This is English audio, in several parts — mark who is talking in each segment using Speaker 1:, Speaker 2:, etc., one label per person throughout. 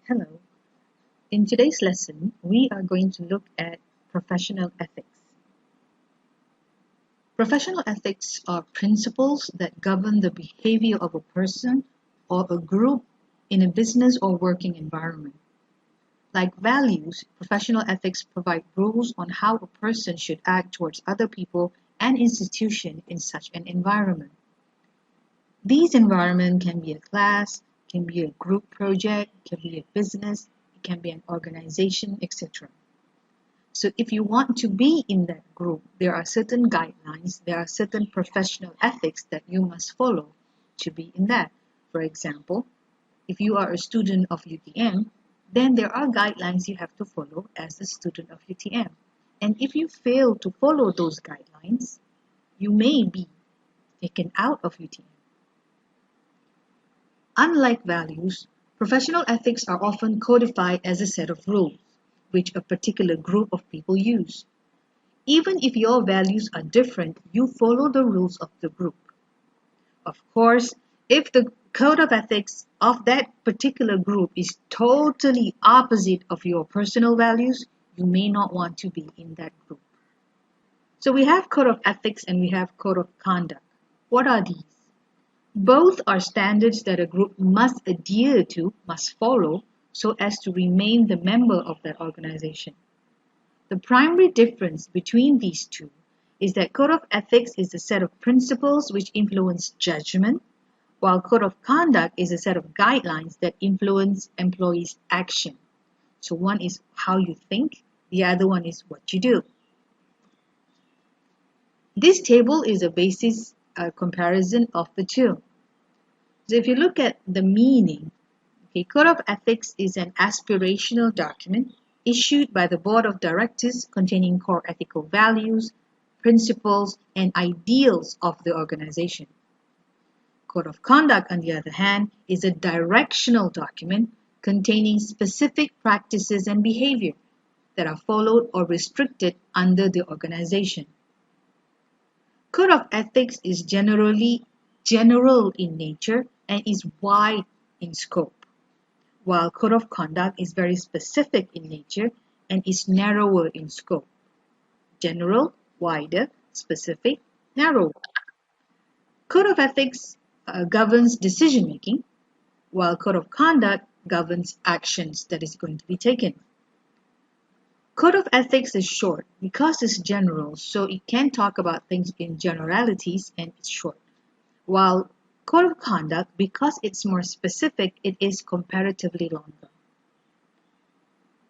Speaker 1: Hello. In today's lesson, we are going to look at professional ethics. Professional ethics are principles that govern the behavior of a person or a group in a business or working environment. Like values, professional ethics provide rules on how a person should act towards other people and institutions in such an environment. These environments can be a class, can be a group project, can be a business, it can be an organization, etc. So if you want to be in that group, there are certain guidelines, there are certain professional ethics that you must follow to be in that. For example, if you are a student of UTM, then there are guidelines you have to follow as a student of UTM. And if you fail to follow those guidelines, you may be taken out of UTM. Unlike values, professional ethics are often codified as a set of rules, which a particular group of people use. Even if your values are different, you follow the rules of the group. Of course, if the code of ethics of that particular group is totally opposite of your personal values, you may not want to be in that group. So we have code of ethics and we have code of conduct. What are these? Both are standards that a group must adhere to, must follow, so as to remain the member of that organization. The primary difference between these two is that code of ethics is a set of principles which influence judgment, while code of conduct is a set of guidelines that influence employees' action. So one is how you think, the other one is what you do. This table is a basis comparison of the two. So if you look at the meaning, Code of Ethics is an aspirational document issued by the Board of Directors containing core ethical values, principles, and ideals of the organization. Code of Conduct, on the other hand, is a directional document containing specific practices and behavior that are followed or restricted under the organization. Code of Ethics is generally general in nature and is wide in scope, while Code of Conduct is very specific in nature and is narrower in scope. General, wider, specific, narrower. Code of Ethics governs decision-making, while Code of Conduct governs actions that is going to be taken. Code of Ethics is short because it's general, so it can talk about things in generalities and it's short. While Code of Conduct, because it's more specific, it is comparatively longer.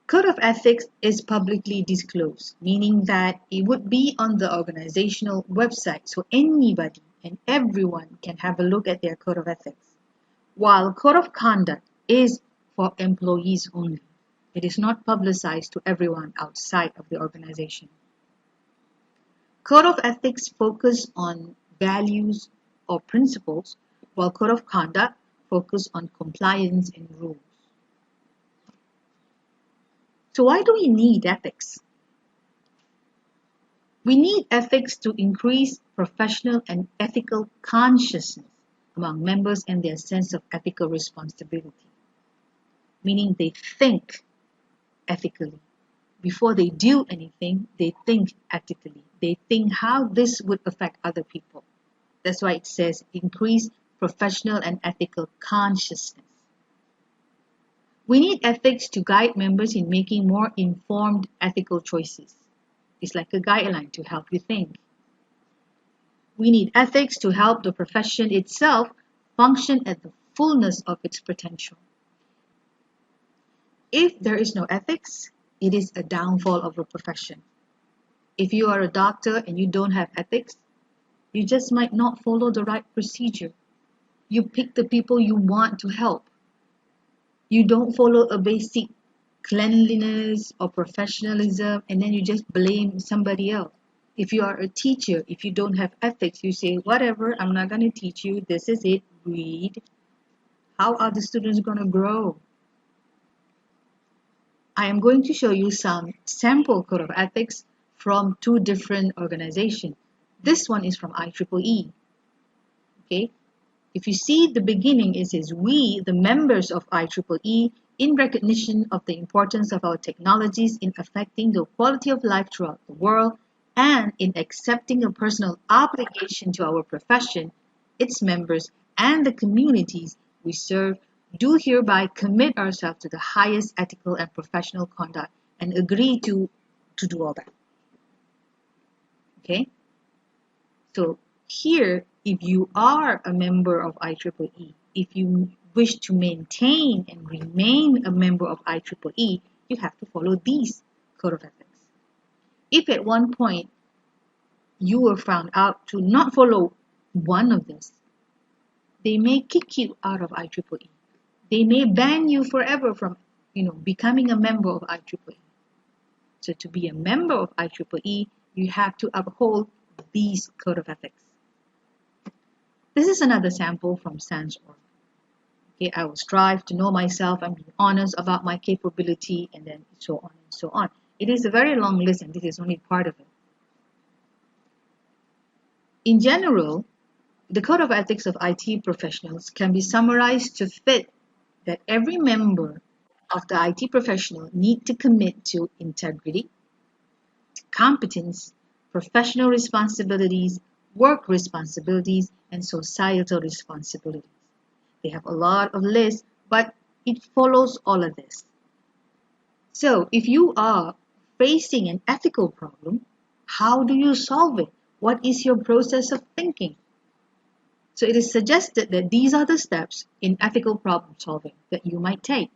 Speaker 1: Code of Ethics is publicly disclosed, meaning that it would be on the organizational website, so anybody and everyone can have a look at their Code of Ethics. While Code of Conduct is for employees only. It is not publicized to everyone outside of the organization. Code of Ethics focus on values or principles, while Code of Conduct focus on compliance and rules. So why do we need ethics? We need ethics to increase professional and ethical consciousness among members and their sense of ethical responsibility, meaning they think ethically. Before they do anything, they think ethically. They think how this would affect other people. That's why it says increase professional and ethical consciousness. We need ethics to guide members in making more informed ethical choices. It's like a guideline to help you think. We need ethics to help the profession itself function at the fullness of its potential. If there is no ethics, it is a downfall of a profession. If you are a doctor and you don't have ethics, you just might not follow the right procedure. You pick the people you want to help. You don't follow a basic cleanliness or professionalism and then you just blame somebody else. If you are a teacher, if you don't have ethics, you say, whatever, I'm not going to teach you. This is it. Read. How are the students going to grow? I am going to show you some sample code of ethics from two different organizations. This one is from IEEE. Okay, if you see the beginning, it says we, the members of IEEE, In recognition of the importance of our technologies in affecting the quality of life throughout the world, and in accepting a personal obligation to our profession, its members, and the communities we serve, do hereby commit ourselves to the highest ethical and professional conduct and agree to do all that. Okay? So here, if you are a member of IEEE, if you wish to maintain and remain a member of IEEE, you have to follow these code of ethics. If at one point you were found out to not follow one of this, they may kick you out of IEEE. They may ban you forever from, becoming a member of IEEE. So to be a member of IEEE, you have to uphold these code of ethics. This is another sample from SANS.org. Okay, I will strive to know myself and be honest about my capability, and then so on and so on. It is a very long list, and this is only part of it. In general, the Code of Ethics of IT professionals can be summarized to fit that every member of the IT professional need to commit to integrity, competence, professional responsibilities, work responsibilities, and societal responsibilities. They have a lot of lists, but it follows all of this. So if you are facing an ethical problem, how do you solve it? What is your process of thinking? So it is suggested that these are the steps in ethical problem solving that you might take.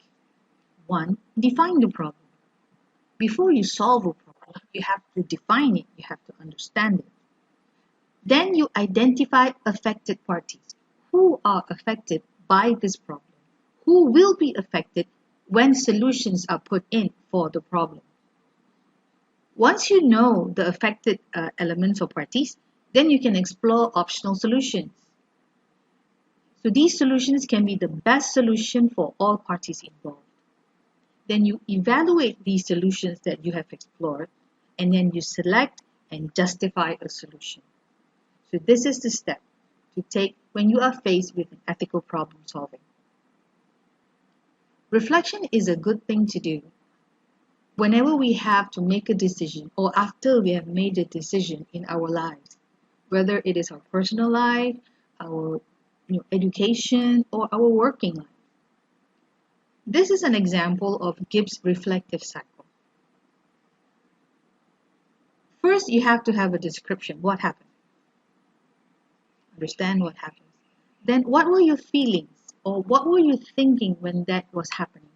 Speaker 1: 1. Define the problem. Before you solve a problem, you have to define it, you have to understand it. Then you identify affected parties. Who are affected by this problem? Who will be affected when solutions are put in for the problem? Once you know the affected elements or parties, then you can explore optional solutions. So these solutions can be the best solution for all parties involved. Then you evaluate these solutions that you have explored, and then you select and justify a solution. So this is the step to take when you are faced with an ethical problem solving. Reflection is a good thing to do whenever we have to make a decision or after we have made a decision in our lives, whether it is our personal life, our education, or our working life. This is an example of Gibbs' reflective cycle. First, you have to have a description. What happened? Understand what happened. Then, what were your feelings or what were you thinking when that was happening?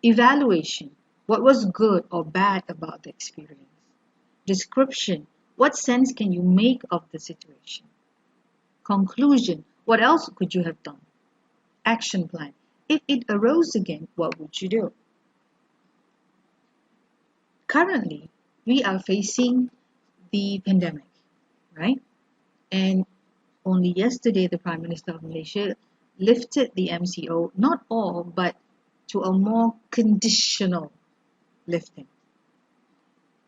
Speaker 1: Evaluation. What was good or bad about the experience? Description. What sense can you make of the situation? Conclusion. What else could you have done? Action plan. If it arose again, what would you do? Currently, we are facing the pandemic, right? And only yesterday, the Prime Minister of Malaysia lifted the MCO, not all, but to a more conditional lifting.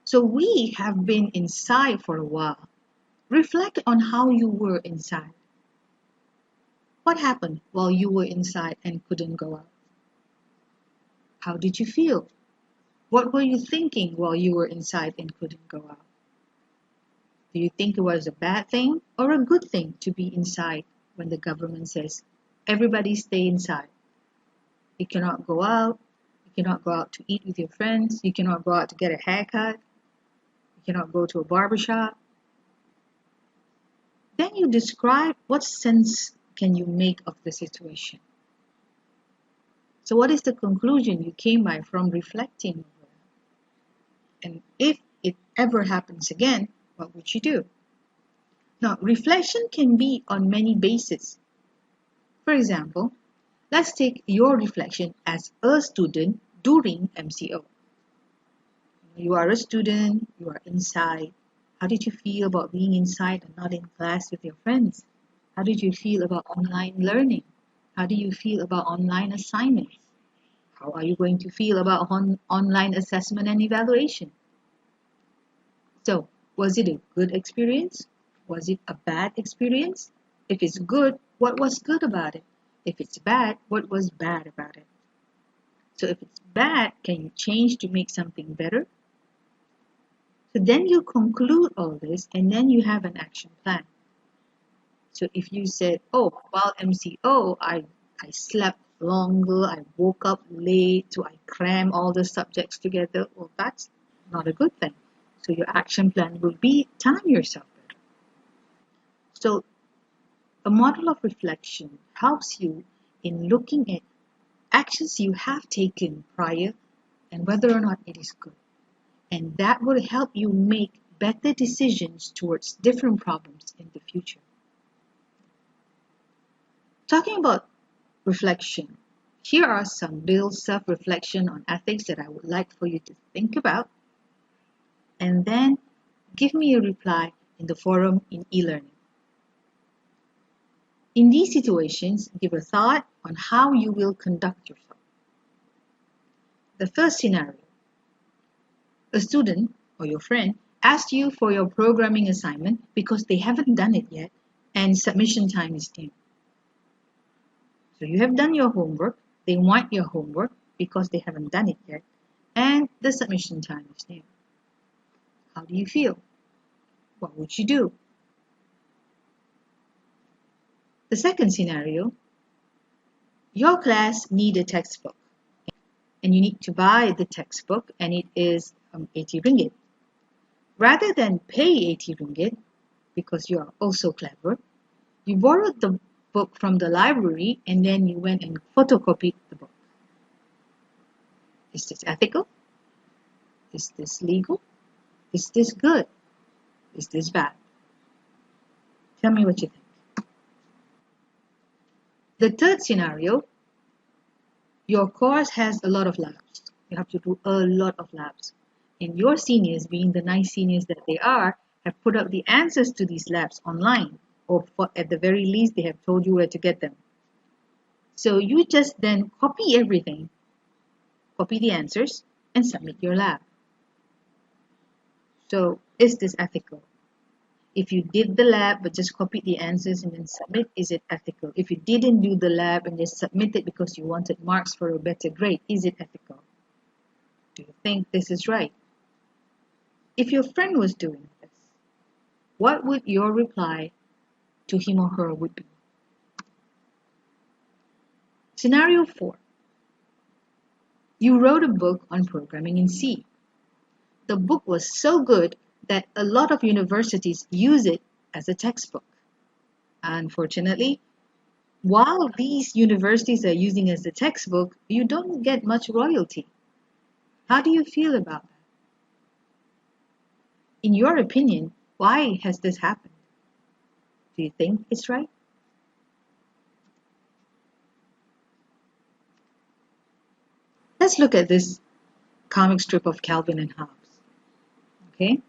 Speaker 1: So we have been inside for a while. Reflect on how you were inside. What happened while you were inside and couldn't go out? How did you feel? What were you thinking while you were inside and couldn't go out? Do you think it was a bad thing or a good thing to be inside when the government says, everybody stay inside? You cannot go out. You cannot go out to eat with your friends. You cannot go out to get a haircut. You cannot go to a barbershop. Then you describe what sense can you make of the situation. So what is the conclusion you came by from reflecting? And if it ever happens again, what would you do? Now, reflection can be on many bases. For example, let's take your reflection as a student during MCO. You are a student, you are inside. How did you feel about being inside and not in class with your friends? How did you feel about online learning? How do you feel about online assignments? How are you going to feel about online assessment and evaluation? So, was it a good experience? Was it a bad experience? If it's good, what was good about it? If it's bad, what was bad about it? So if it's bad, can you change to make something better? So then you conclude all this and then you have an action plan. So if you said, oh, while MCO, I slept longer, I woke up late, so I cram all the subjects together, well, that's not a good thing. So your action plan will be time yourself better. So a model of reflection helps you in looking at actions you have taken prior and whether or not it is good. And that will help you make better decisions towards different problems in the future. Talking about reflection, here are some real self-reflection on ethics that I would like for you to think about, and then give me a reply in the forum in e-learning. In these situations, give a thought on how you will conduct yourself. The first scenario, a student or your friend asked you for your programming assignment because they haven't done it yet and submission time is due. So you have done your homework, they want your homework because they haven't done it yet, and the submission time is near. How do you feel? What would you do? The second scenario, your class need a textbook and you need to buy the textbook and it is 80 ringgit. Rather than pay 80 ringgit, because you are also clever, you borrowed the book from the library and then you went and photocopied the book. Is this ethical? Is this legal? Is this good? Is this bad? Tell me what you think. The third scenario, your course has a lot of labs. You have to do a lot of labs. And your seniors, being the nice seniors that they are, have put up the answers to these labs online. Or at the very least, they have told you where to get them. So you just then copy everything, copy the answers, and submit your lab. So is this ethical? If you did the lab but just copied the answers and then submit, is it ethical? If you didn't do the lab and just submitted because you wanted marks for a better grade, is it ethical? Do you think this is right? If your friend was doing this, what would your reply to him or her would be? Scenario 4. You wrote a book on programming in C. The book was so good that a lot of universities use it as a textbook. Unfortunately, while these universities are using it as a textbook, you don't get much royalty. How do you feel about that? In your opinion, why has this happened? Do you think it's right? Let's look at this comic strip of Calvin and Hobbes. Okay?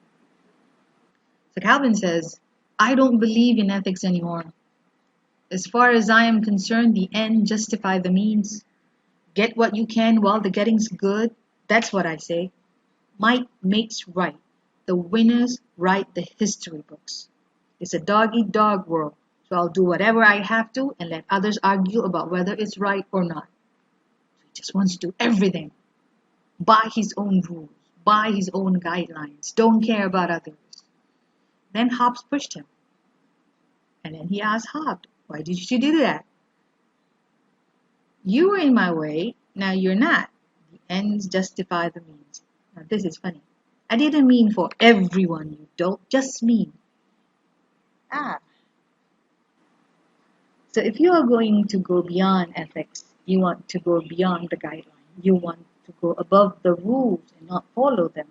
Speaker 1: So Calvin says, I don't believe in ethics anymore. As far as I am concerned, the end justify the means. Get what you can while the getting's good. That's what I say. Might makes right. The winners write the history books. It's a dog-eat-dog world. So I'll do whatever I have to and let others argue about whether it's right or not. He just wants to do everything. By his own rules. By his own guidelines. Don't care about others. Then Hobbes pushed him. And then he asked Hobbes, why did you do that? You were in my way, now you're not. The ends justify the means. Now this is funny. I didn't mean for everyone, you dope, just me. So if you are going to go beyond ethics, you want to go beyond the guideline. You want to go above the rules and not follow them.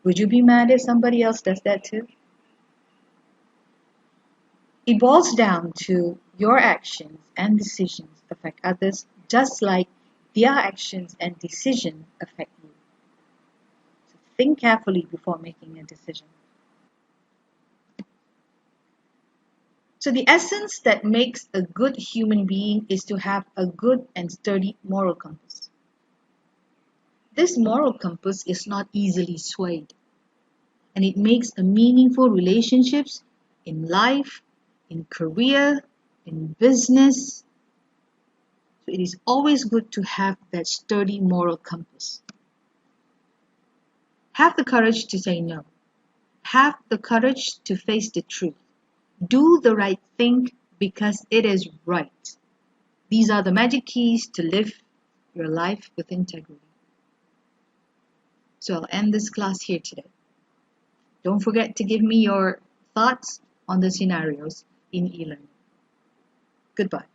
Speaker 1: Would you be mad if somebody else does that too? It boils down to your actions and decisions affect others just like their actions and decisions affect you. So think carefully before making a decision. So the essence that makes a good human being is to have a good and sturdy moral compass. This moral compass is not easily swayed, and it makes a meaningful relationships in life, in career, in business. So it is always good to have that sturdy moral compass. Have the courage to say no. Have the courage to face the truth. Do the right thing because it is right. These are the magic keys to live your life with integrity. So I'll end this class here today. Don't forget to give me your thoughts on the scenarios in e-learning. Goodbye.